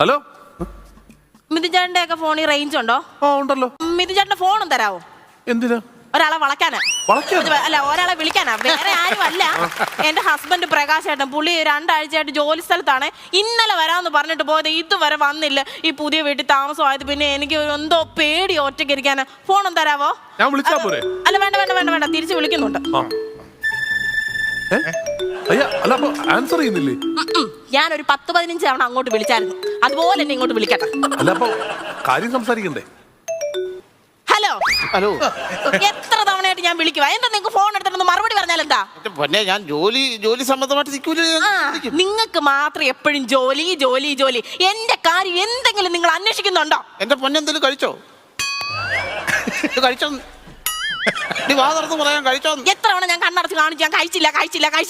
Hello, മിഥുചേട്ടന്റെ ഒക്കെ ഫോണിൽ range ഉണ്ടോ? ഉണ്ടല്ലോ. മിഥുചേട്ടന്റെ ഫോണും തരാവോ? എന്തിനാ? ഒരാളെ വളയ്ക്കാനാ. അല്ല, ഒരാളെ വിളിക്കാനാ, വേറെ ആരും അല്ല. എന്റെ ഹസ്ബൻഡ് പ്രകാശ് ഏട്ടൻ, പുള്ളി 2 ആഴ്ചയായിട്ട് ജോലി സ്ഥലത്താണ്. ഇന്നലെ വരാമെന്ന് പറഞ്ഞിട്ട് പോയത്, ഇതുവരെ വന്നില്ല. ഈ പുതിയ വീട്ടിൽ താമസമായത് പിന്നെ എനിക്ക് എന്തോ പേടി ഒറ്റയ്ക്ക് ഇരിക്കാനാ. ഫോണും തരാവോ? ഞാൻ വിളിച്ചാ പോരെ? അല്ല, വേണ്ട വേണ്ട വേണ്ട വേണ്ട, തിരിച്ച് വിളിക്കുന്നുണ്ട്. അല്ല, അപ്പൊ ആൻസർ ചെയ്യുന്നില്ലേ? ഞാനൊരു 10-15 തവണ അങ്ങോട്ട് വിളിച്ചായിരുന്നു, അതുപോലെ എന്നെ ഇങ്ങോട്ട് വിളിക്കട്ടെ. അല്ല, അപ്പൊ കാര്യം സംസാരിക്കണ്ടേ? ഹലോ ഹലോ, എത്ര തവണയായിട്ട് ഞാൻ വിളിക്കുക? എന്താ നിങ്ങൾക്ക് ഫോൺ എടുത്തിട്ട് മറുപടി പറഞ്ഞാൽ എന്താ? പിന്നെ ഞാൻ ജോലി സംബന്ധമായിട്ട് നിങ്ങൾക്ക് മാത്രം എപ്പോഴും ജോലി ജോലി ജോലി. എന്റെ കാര്യം എന്തെങ്കിലും നിങ്ങൾ അന്വേഷിക്കുന്നുണ്ടോ? എന്റെ പൊന്നെന്തെങ്കിലും കഴിച്ചോ? കഴിച്ചോ? നീ വാ തുറന്ന് പറയാൻ കഴിച്ചോ? എത്ര തവണ ഞാൻ കണ്ണടച്ച് കാണിച്ചു, ഞാൻ കഴിച്ചില്ല കഴിച്ചില്ല കഴിച്ചില്ല.